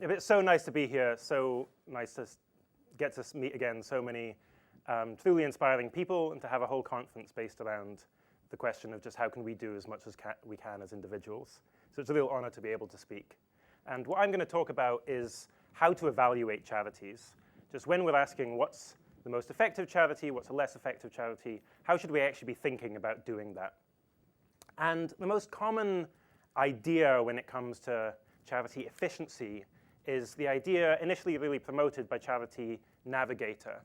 It's so nice to be here, so nice to get to meet again so many truly inspiring people and to have a whole conference based around the question of just how can we do as much as we can as individuals. So it's a real honor to be able to speak. And what I'm going to talk about is how to evaluate charities. Just when we're asking what's the most effective charity, what's a less effective charity, how should we actually be thinking about doing that? And the most common idea when it comes to charity efficiency is the idea initially really promoted by Charity Navigator,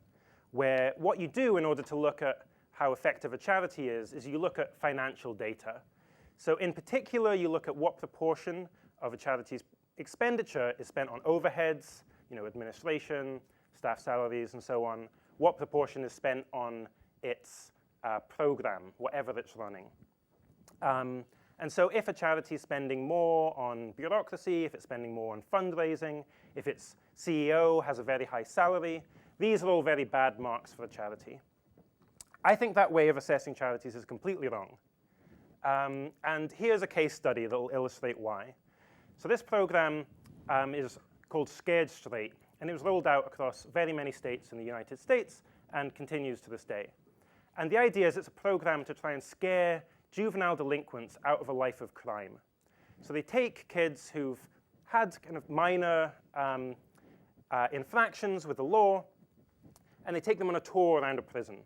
where what you do in order to look at how effective a charity is you look at financial data. So in particular, you look at what proportion of a charity's expenditure is spent on overheads, administration, staff salaries, and so on. What proportion is spent on its program, whatever it's running. And so if a charity is spending more on bureaucracy, if it's spending more on fundraising, if its CEO has a very high salary, these are all very bad marks for a charity. I think that way of assessing charities is completely wrong. And here's a case study that will illustrate why. So this program is called Scared Straight, and it was rolled out across very many states in the United States and continues to this day. And the idea is it's a program to try and scare juvenile delinquents out of a life of crime. So they take kids who've had kind of minor infractions with the law, and they take them on a tour around a prison.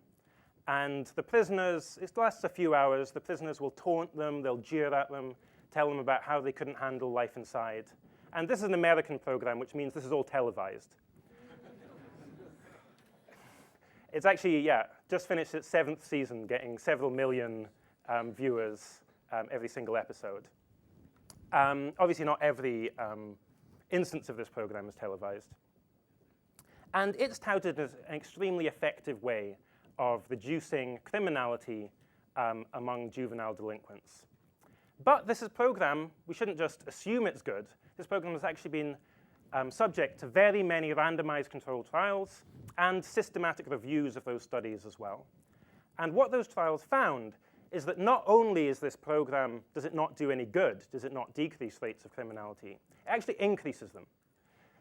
And the prisoners, it lasts a few hours, the prisoners will taunt them, they'll jeer at them, tell them about how they couldn't handle life inside. And this is an American program, which means this is all televised. It's actually, just finished its 7th season, getting several million viewers every single episode. Obviously, not every instance of this program is televised. And it's touted as an extremely effective way of reducing criminality among juvenile delinquents. But this is a program, we shouldn't just assume it's good. This program has actually been subject to very many randomized controlled trials and systematic reviews of those studies as well. And what those trials found is that not only is this program, does it not do any good, does it not decrease rates of criminality, it actually increases them.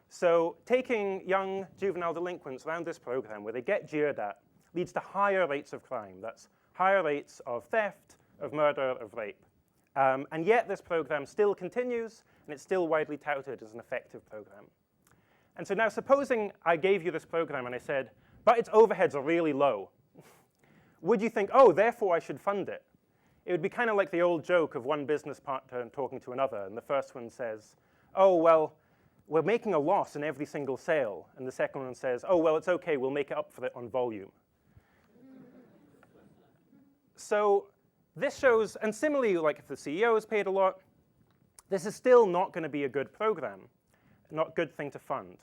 So taking young juvenile delinquents around this program where they get jeered at leads to higher rates of crime. That's higher rates of theft, of murder, of rape. And yet this program still continues, and it's still widely touted as an effective program. And so now supposing I gave you this program and I said, but its overheads are really low. Would you think, oh, therefore I should fund it? It would be kind of like the old joke of one business partner talking to another, and the first one says, oh, well, we're making a loss in every single sale. And the second one says, oh, well, it's okay, we'll make up for it on volume. So this shows, and similarly, like if the CEO is paid a lot, this is still not going to be a good program, not a good thing to fund.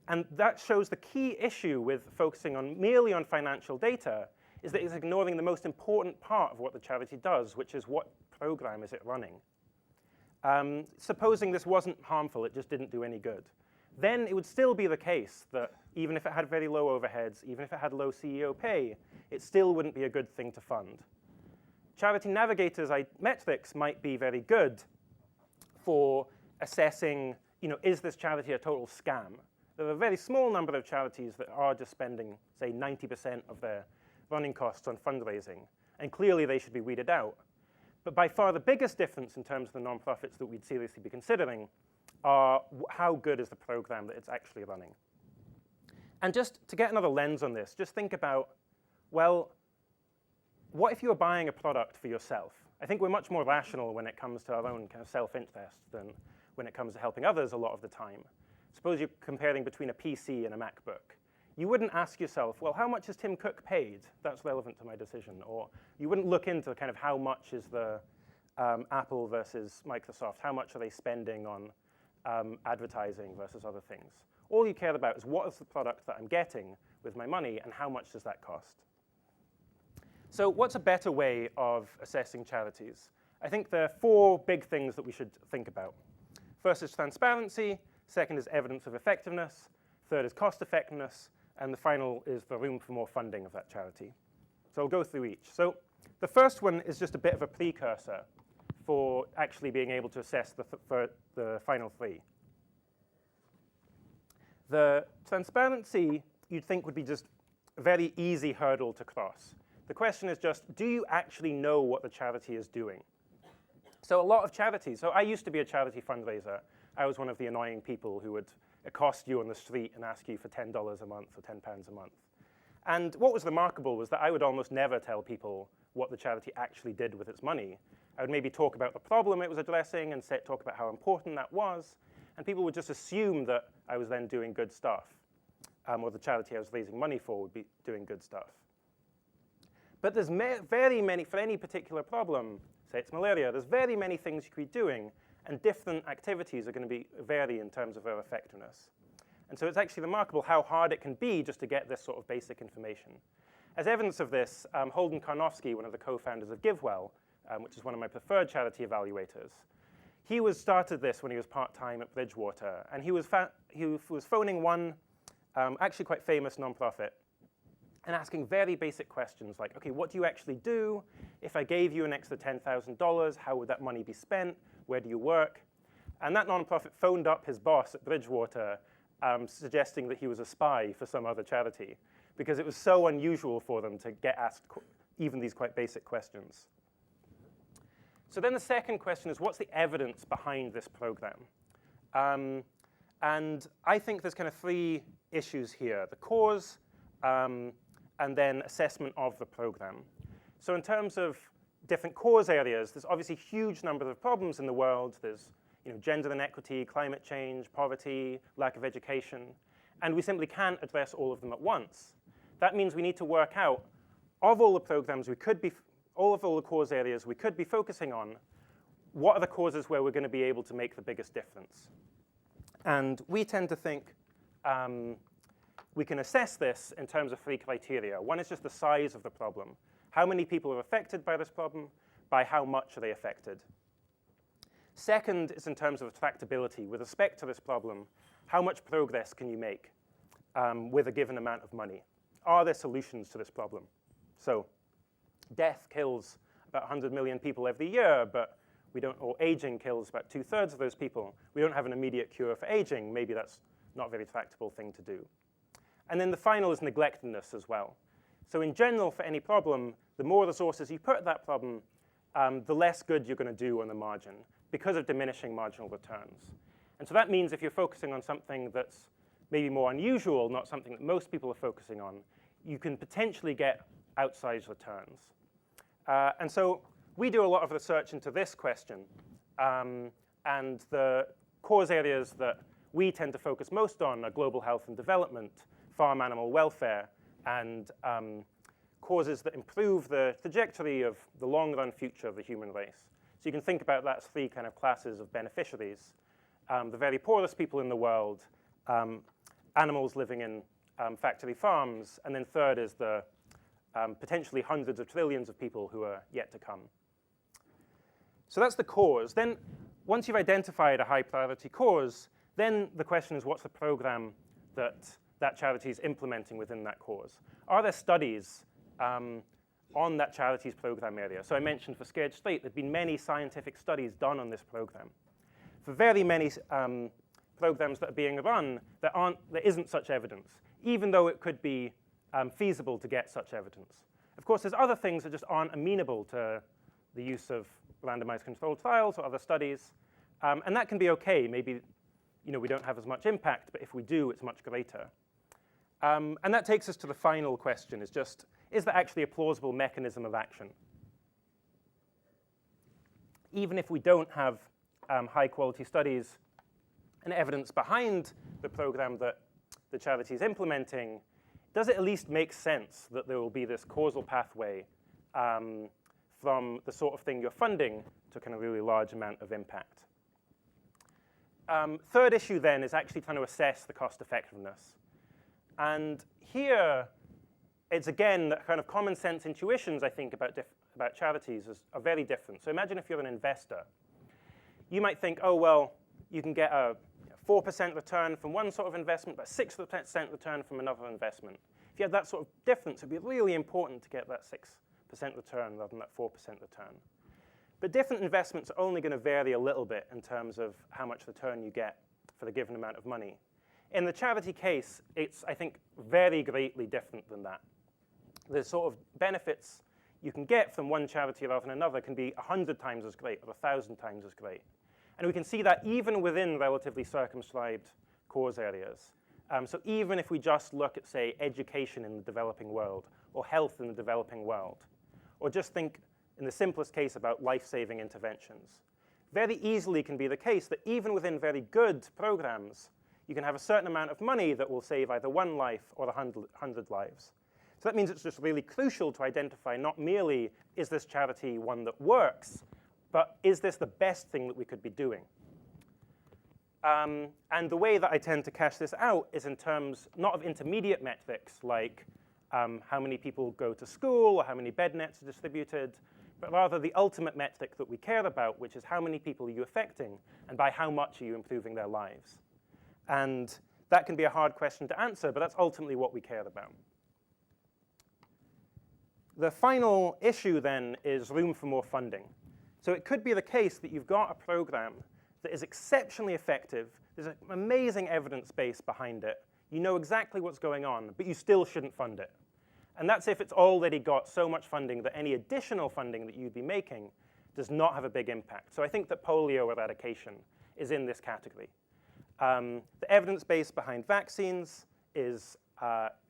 And that shows the key issue with focusing merely on financial data is that it's ignoring the most important part of what the charity does, which is what program is it running. Supposing this wasn't harmful, it just didn't do any good, then it would still be the case that even if it had very low overheads, even if it had low CEO pay, it still wouldn't be a good thing to fund. Charity Navigator's metrics might be very good for assessing, is this charity a total scam? There are a very small number of charities that are just spending, say, 90% of their running costs on fundraising, and clearly they should be weeded out. But by far the biggest difference in terms of the nonprofits that we'd seriously be considering are how good is the program that it's actually running. And just to get another lens on this, just think about, well, what if you were buying a product for yourself? I think we're much more rational when it comes to our own kind of self-interest than when it comes to helping others a lot of the time. Suppose you're comparing between a PC and a MacBook. You wouldn't ask yourself, well, how much is Tim Cook paid? That's relevant to my decision. Or you wouldn't look into kind of how much is the Apple versus Microsoft, how much are they spending on advertising versus other things. All you care about is what is the product that I'm getting with my money and how much does that cost. So what's a better way of assessing charities? I think there are 4 big things that we should think about. First is transparency, second is evidence of effectiveness, third is cost effectiveness, and the final is the room for more funding of that charity. So I'll go through each. So the first one is just a bit of a precursor for actually being able to assess the final three. The transparency, you'd think, would be just a very easy hurdle to cross. The question is just, do you actually know what the charity is doing? So a lot of charities, so I used to be a charity fundraiser. I was one of the annoying people who would accost you on the street and ask you for $10 a month or £10 a month. And what was remarkable was that I would almost never tell people what the charity actually did with its money. I would maybe talk about the problem it was addressing and talk about how important that was, and people would just assume that I was then doing good stuff, or the charity I was raising money for would be doing good stuff. But there's very many, for any particular problem, say it's malaria, there's very many things you could be doing, and different activities are going to vary in terms of their effectiveness. And so it's actually remarkable how hard it can be just to get this sort of basic information. As evidence of this, Holden Karnofsky, one of the co-founders of GiveWell, which is one of my preferred charity evaluators, he started this when he was part-time at Bridgewater, and he was phoning one actually quite famous nonprofit and asking very basic questions like, okay, what do you actually do? If I gave you an extra $10,000, how would that money be spent? Where do you work? And that nonprofit phoned up his boss at Bridgewater, suggesting that he was a spy for some other charity, because it was so unusual for them to get asked even these quite basic questions. So then the second question is, what's the evidence behind this program? And I think there's kind of three issues here: the cause, and then assessment of the program. So in terms of different cause areas, there's obviously huge numbers of problems in the world. There's gender inequity, climate change, poverty, lack of education, and we simply can't address all of them at once. That means we need to work out, of all the programs all the cause areas we could be focusing on, what are the causes where we're going to be able to make the biggest difference? And we tend to think we can assess this in terms of three criteria. One is just the size of the problem. How many people are affected by this problem? By how much are they affected? Second is in terms of tractability. With respect to this problem, how much progress can you make with a given amount of money? Are there solutions to this problem? So death kills about 100 million people every year, but or aging kills about 2/3 of those people. We don't have an immediate cure for aging. Maybe that's not a very tractable thing to do. And then the final is neglectedness as well. So in general, for any problem, the more resources you put at that problem, the less good you're going to do on the margin because of diminishing marginal returns. And so that means if you're focusing on something that's maybe more unusual, not something that most people are focusing on, you can potentially get outsized returns. And so we do a lot of research into this question. And the cause areas that we tend to focus most on are global health and development, farm animal welfare, and causes that improve the trajectory of the long-run future of the human race. So you can think about that as three kind of classes of beneficiaries. The very poorest people in the world, animals living in factory farms, and then third is the potentially hundreds of trillions of people who are yet to come. So that's the cause. Then once you've identified a high priority cause, then the question is, what's the program that charity is implementing within that cause? Are there studies on that charity's program area? So I mentioned for Scared Straight, there have been many scientific studies done on this program. For very many programs that are being run, there isn't such evidence, even though it could be feasible to get such evidence. Of course, there's other things that just aren't amenable to the use of randomized controlled trials or other studies, and that can be okay. Maybe we don't have as much impact, but if we do, it's much greater. And that takes us to the final question, is there actually a plausible mechanism of action? Even if we don't have high-quality studies and evidence behind the program that the charity is implementing, does it at least make sense that there will be this causal pathway from the sort of thing you're funding to kind of really large amount of impact? Third issue then is actually trying to assess the cost effectiveness. And here, it's again that kind of common sense intuitions I think about charities are very different. So imagine if you're an investor. You might think, oh, well, you can get a 4% return from one sort of investment, but 6% return from another investment. if you had that sort of difference, it would be really important to get that 6% return rather than that 4% return. But different investments are only going to vary a little bit in terms of how much return you get for the given amount of money. In the charity case, it's, I think, very greatly different than that. The sort of benefits you can get from one charity rather than another can be 100 times as great or 1,000 times as great. And we can see that even within relatively circumscribed cause areas. So even if we just look at, say, education in the developing world or health in the developing world, or just think in the simplest case about life-saving interventions, very easily can be the case that even within very good programs, you can have a certain amount of money that will save either one life or 100 lives. So that means it's just really crucial to identify not merely is this charity one that works, but is this the best thing that we could be doing? And the way that I tend to cash this out is in terms not of intermediate metrics like how many people go to school or how many bed nets are distributed, but rather the ultimate metric that we care about, which is how many people are you affecting and by how much are you improving their lives. And that can be a hard question to answer, but that's ultimately what we care about. The final issue then is room for more funding. So it could be the case that you've got a program that is exceptionally effective. There's an amazing evidence base behind it. You know exactly what's going on, but you still shouldn't fund it. And that's if it's already got so much funding that any additional funding that you'd be making does not have a big impact. So I think that polio eradication is in this category. The evidence base behind vaccines is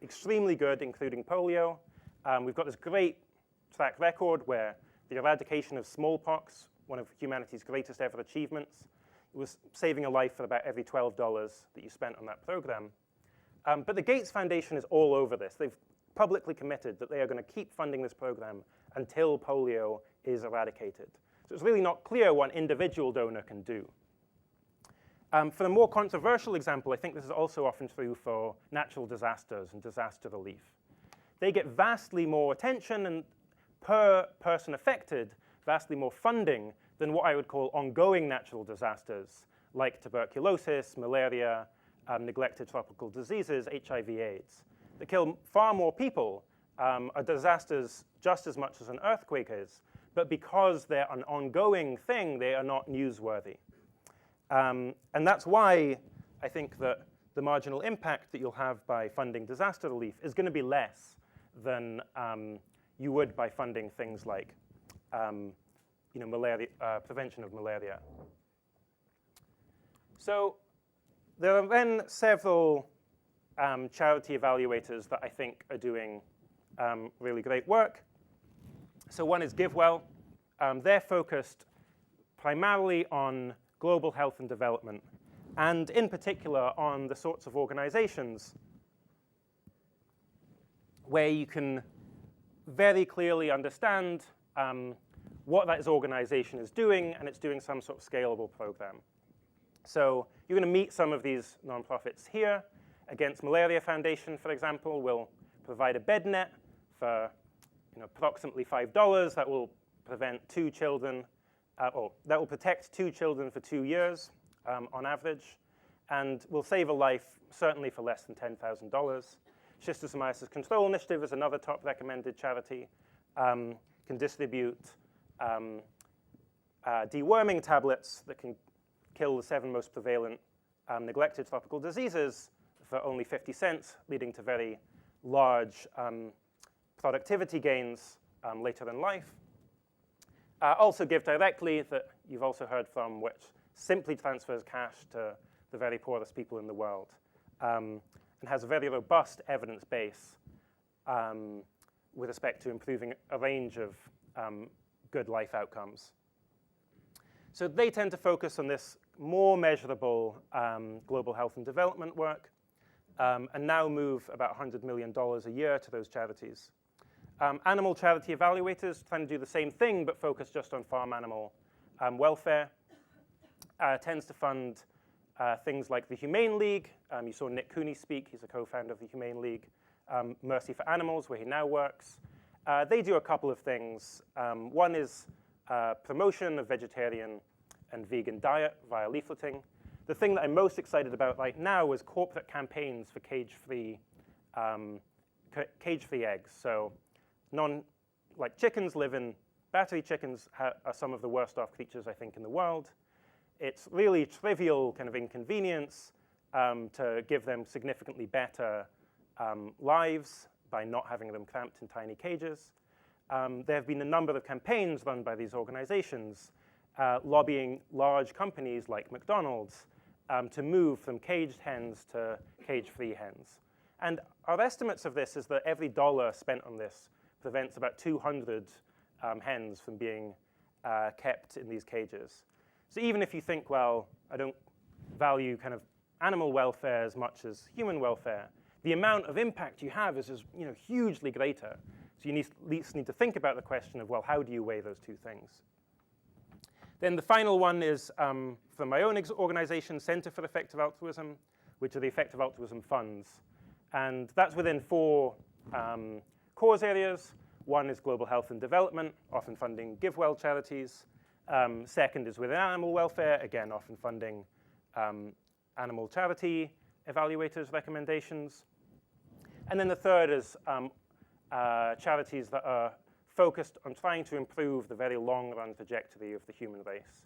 extremely good, including polio. We've got this great track record where the eradication of smallpox, one of humanity's greatest ever achievements, was saving a life for about every $12 that you spent on that program. But the Gates Foundation is all over this. They've publicly committed that they are going to keep funding this program until polio is eradicated. So it's really not clear what an individual donor can do. For a more controversial example, I think this is also often true for natural disasters and disaster relief. They get vastly more attention and per person affected, vastly more funding than what I would call ongoing natural disasters like tuberculosis, malaria, neglected tropical diseases, HIV/AIDS, that kill far more people, are disasters just as much as an earthquake is, but because they're an ongoing thing, they are not newsworthy. And that's why I think that the marginal impact that you'll have by funding disaster relief is going to be less than you would by funding things like malaria, prevention of malaria. So there are then several charity evaluators that I think are doing really great work. So one is GiveWell. They're focused primarily on global health and development, and in particular on the sorts of organizations where you can very clearly understand what that organization is doing, and it's doing some sort of scalable program. So you're going to meet some of these nonprofits here. Against Malaria Foundation, for example, will provide a bed net for approximately $5 that will prevent 2 children, or that will protect 2 children for 2 years on average, and will save a life certainly for less than $10,000. Schistosomiasis Control Initiative is another top recommended charity. Can distribute deworming tablets that can kill the 7 most prevalent neglected tropical diseases for only 50 cents, leading to very large productivity gains later in life. Also Give Directly, that you've also heard from, which simply transfers cash to the very poorest people in the world, and has a very robust evidence base with respect to improving a range of good life outcomes. So they tend to focus on this more measurable global health and development work, and now move about $100 million a year to those charities. Animal charity evaluators trying to do the same thing, but focus just on farm animal welfare. Tends to fund things like the Humane League. You saw Nick Cooney speak. He's a co-founder of the Humane League. Mercy for Animals, where he now works. They do a couple of things. One is promotion of vegetarian and vegan diet via leafleting. The thing that I'm most excited about right now is corporate campaigns for cage-free cage-free eggs. So like chickens live in, battery chickens are some of the worst off creatures, I think, in the world. It's really trivial kind of inconvenience to give them significantly better lives by not having them cramped in tiny cages. There have been a number of campaigns run by these organizations lobbying large companies like McDonald's to move from caged hens to cage-free hens. And our estimates of this is that every dollar spent on this prevents about 200 hens from being kept in these cages. So even if you think, well, I don't value kind of animal welfare as much as human welfare, the amount of impact you have is just, hugely greater. So you at least need to think about the question of, well, how do you weigh those two things? Then the final one is from my own organization, Center for Effective Altruism, which are the Effective Altruism funds. And that's within 4 cause areas. One is global health and development, often funding GiveWell charities. Second is within animal welfare, again, often funding animal charity evaluators' recommendations. And then the third is charities that are focused on trying to improve the very long-run trajectory of the human race.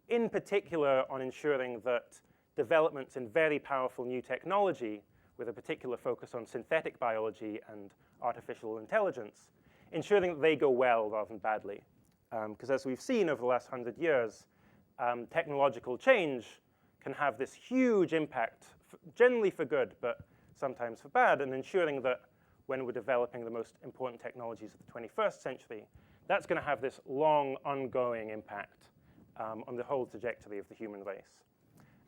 In particular, on ensuring that developments in very powerful new technology, with a particular focus on synthetic biology and artificial intelligence, ensuring that they go well rather than badly. Because as we've seen over the last 100 years, technological change can have this huge impact, generally for good, but sometimes for bad, and ensuring that when we're developing the most important technologies of the 21st century, that's going to have this long, ongoing impact on the whole trajectory of the human race.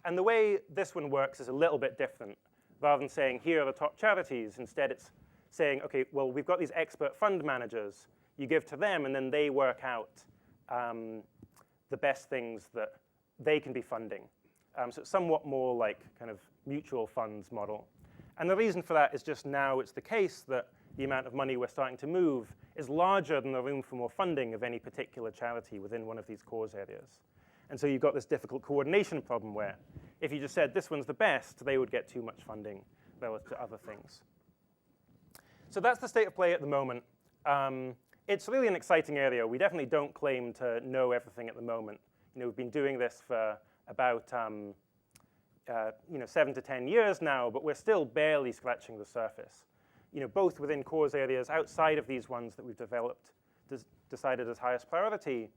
And the way this one works is a little bit different. Rather than saying, here are the top charities, instead it's saying, OK, well, we've got these expert fund managers. You give to them, and then they work out the best things that they can be funding. So it's somewhat more like kind of mutual funds model. And the reason for that is just now it's the case that the amount of money we're starting to move is larger than the room for more funding of any particular charity within one of these cause areas. And so you've got this difficult coordination problem where if you just said this one's the best, they would get too much funding relative to other things. So that's the state of play at the moment. It's really an exciting area. We definitely don't claim to know everything at the moment. We've been doing this for about 7 to 10 years now, but we're still barely scratching the surface. Both within cause areas outside of these ones that we've developed, decided as highest priority,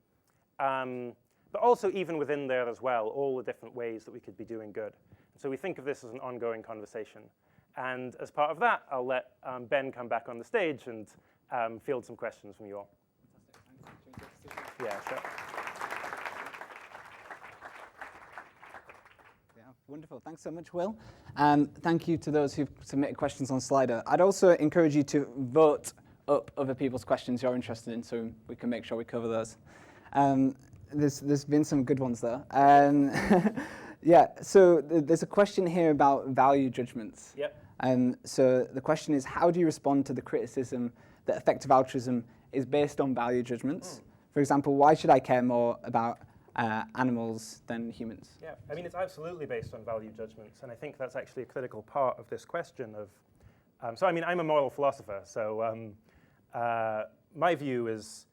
but also even within there as well, all the different ways that we could be doing good. So we think of this as an ongoing conversation. And as part of that, I'll let Ben come back on the stage and field some questions from you all. Fantastic. Yeah, sure. Yeah, wonderful. Thanks so much, Will. Thank you to those who've submitted questions on Slido. I'd also encourage you to vote up other people's questions you're interested in so we can make sure we cover those. There's been some good ones there. Yeah, so there's a question here about value judgments. Yep. So the question is, how do you respond to the criticism that effective altruism is based on value judgments? For example, why should I care more about animals than humans? Yeah, I mean, it's absolutely based on value judgments, and I think that's actually a critical part of this question of, so I mean, I'm a moral philosopher, so my view is,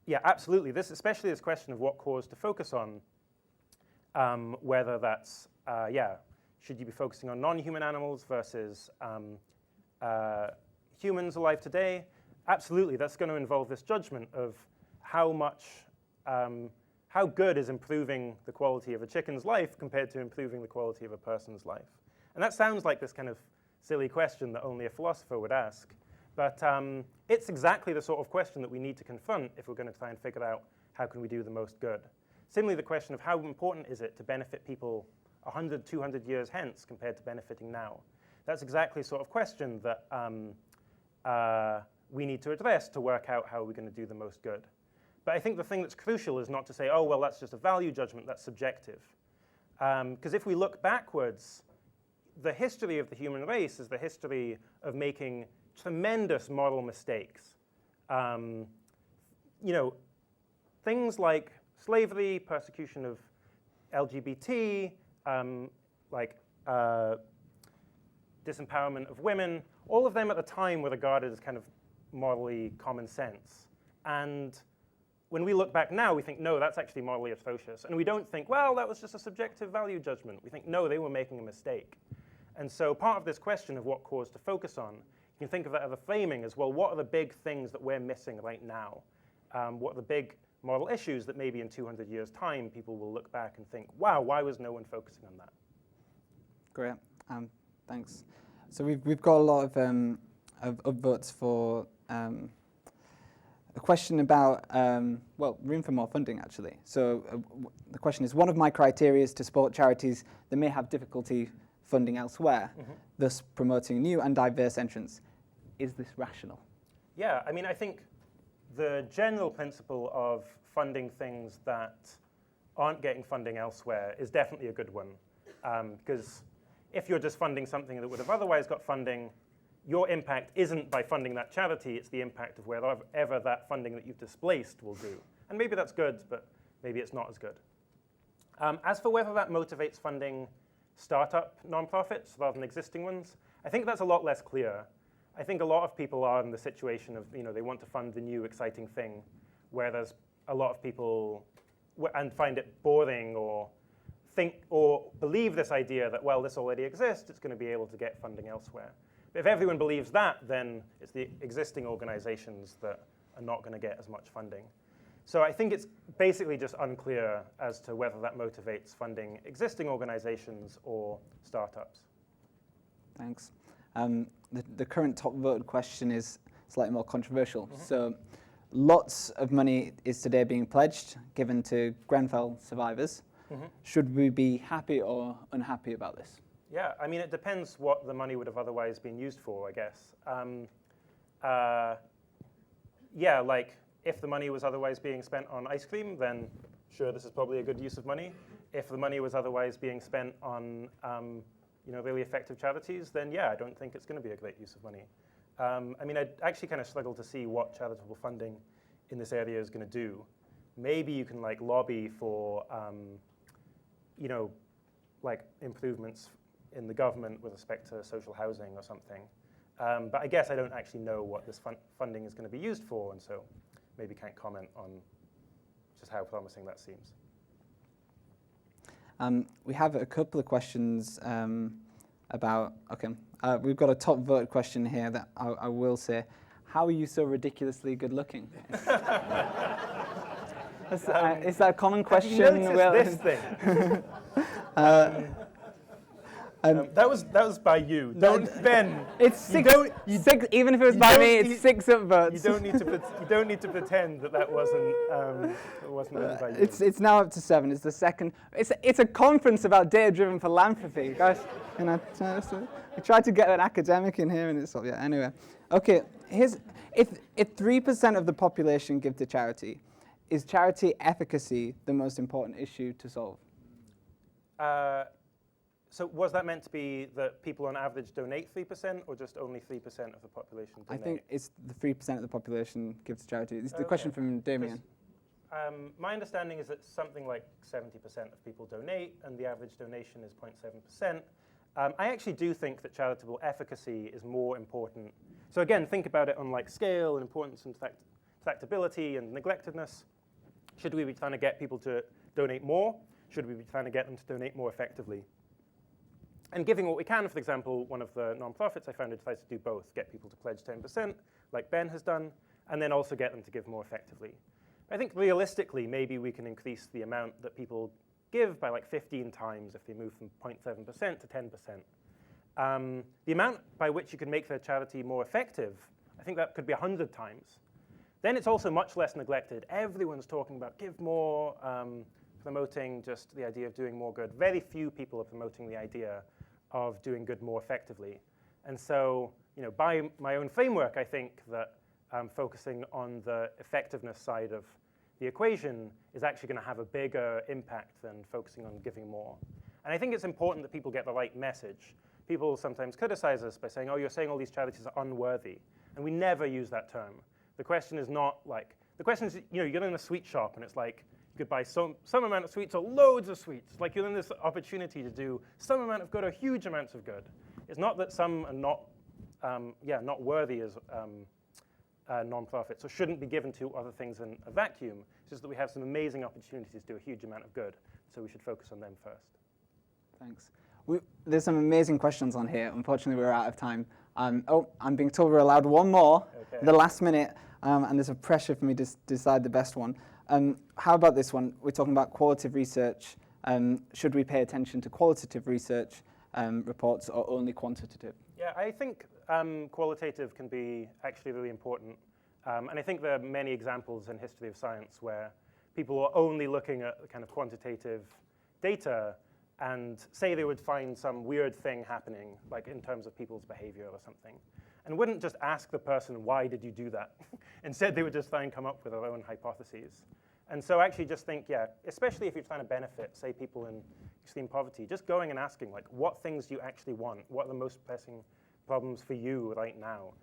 yeah, absolutely, especially this question of what cause to focus on, whether that's, should you be focusing on non-human animals versus humans alive today? Absolutely, that's going to involve this judgment of how good is improving the quality of a chicken's life compared to improving the quality of a person's life. And that sounds like this kind of silly question that only a philosopher would ask. But it's exactly the sort of question that we need to confront if we're going to try and figure out how can we do the most good. Similarly, the question of how important is it to benefit people 100, 200 years hence compared to benefiting now? That's exactly the sort of question that we need to address to work out how we're going to do the most good. But I think the thing that's crucial is not to say, oh, well, that's just a value judgment, that's subjective. Because if we look backwards, the history of the human race is the history of making tremendous moral mistakes. Things like slavery, persecution of LGBT, disempowerment of women, all of them at the time were regarded as kind of morally common sense. And when we look back now, we think, no, that's actually morally atrocious. And we don't think, well, that was just a subjective value judgment. We think, no, they were making a mistake. And so part of this question of what cause to focus on, you can think of that as a framing as, well, what are the big things that we're missing right now? What are the big moral issues that maybe in 200 years' time people will look back and think, wow, why was no one focusing on that? Great, thanks. So we've got a lot of upvotes for a question about, room for more funding, actually. So the question is, one of my criteria is to support charities that may have difficulty funding elsewhere, thus promoting new and diverse entrants. Is this rational? Yeah, I mean, I think the general principle of funding things that aren't getting funding elsewhere is definitely a good one. Because if you're just funding something that would have otherwise got funding, your impact isn't by funding that charity, it's the impact of wherever that funding that you've displaced will do. And maybe that's good, but maybe it's not as good. As for whether that motivates funding startup nonprofits rather than existing ones, I think that's a lot less clear. I think a lot of people are in the situation of, they want to fund the new exciting thing, where there's a lot of people and find it boring or think or believe this idea that, well, this already exists, it's going to be able to get funding elsewhere. But if everyone believes that, then it's the existing organizations that are not going to get as much funding. So I think it's basically just unclear as to whether that motivates funding existing organizations or startups. Thanks. The current top voted question is slightly more controversial. So lots of money is today being pledged, given to Grenfell survivors. Should we be happy or unhappy about this? Yeah, I mean, it depends what the money would have otherwise been used for, I guess. Yeah, like if the money was otherwise being spent on ice cream, then sure, this is probably a good use of money. If the money was otherwise being spent on really effective charities, then yeah, I don't think it's going to be a great use of money. I mean, I actually kind of struggle to see what charitable funding in this area is going to do. Maybe you can like lobby for, like improvements in the government with respect to social housing or something. But I guess I don't actually know what this funding is going to be used for, and so maybe can't comment on just how promising that seems. We have a couple of questions about, we've got a top vote question here that I will say, how are you so ridiculously good looking? Is that a common question? Have you noticed this thing? That was by you. Ben. It's six. Even if it was by me, it's 6 upvotes. You don't need to pretend that wasn't done by you. It's now up to 7. It's the second. It's a conference about data-driven philanthropy, guys. We tried to get an academic in here, and it's anyway. Okay, if 3% of the population give to charity, is charity efficacy the most important issue to solve? So was that meant to be that people on average donate 3% or just only 3% of the population donate? I think it's the 3% of the population gives to charity. It's the question from Damien. My understanding is that something like 70% of people donate, and the average donation is 0.7%. I actually do think that charitable efficacy is more important. So again, think about it on like scale and importance and tractability and neglectedness. Should we be trying to get people to donate more? Should we be trying to get them to donate more effectively? And giving what we can, for example, one of the nonprofits I founded tries to do both, get people to pledge 10%, like Ben has done, and then also get them to give more effectively. I think realistically, maybe we can increase the amount that people give by like 15 times if they move from 0.7% to 10%. The amount by which you can make their charity more effective, I think that could be 100 times. Then it's also much less neglected. Everyone's talking about give more, promoting just the idea of doing more good. Very few people are promoting the idea of doing good more effectively. And so, by my own framework, I think that focusing on the effectiveness side of the equation is actually going to have a bigger impact than focusing on giving more. And I think it's important that people get the right message. People sometimes criticize us by saying, oh, you're saying all these charities are unworthy. And we never use that term. The question is not like, the question is, you get in a sweet shop and it's like, you could buy some amount of sweets or loads of sweets. Like you're in this opportunity to do some amount of good or huge amounts of good. It's not that some are not not worthy as nonprofits, or shouldn't be given to other things in a vacuum. It's just that we have some amazing opportunities to do a huge amount of good, so we should focus on them first. Thanks. There's some amazing questions on here. Unfortunately, we're out of time. I'm being told we're allowed one more, Okay. the last minute, and there's a pressure for me to decide the best one. How about this one? We're talking about qualitative research. Should we pay attention to qualitative research reports or only quantitative? Yeah, I think qualitative can be actually really important. And I think there are many examples in history of science where people are only looking at kind of quantitative data and say they would find some weird thing happening, like in terms of people's behavior or something, and wouldn't just ask the person, why did you do that? Instead, they would just try and come up with their own hypotheses. And so actually just think, especially if you're trying to benefit, say, people in extreme poverty, just going and asking, like, what things do you actually want? What are the most pressing problems for you right now?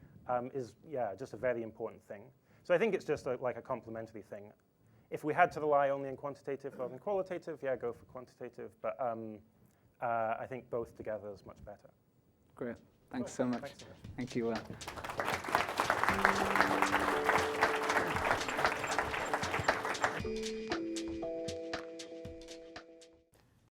Is just a very important thing. So I think it's just like a complementary thing. If we had to rely only on quantitative rather than qualitative, go for quantitative. But I think both together is much better. Great. Thanks so much. Thanks so much. Thank you.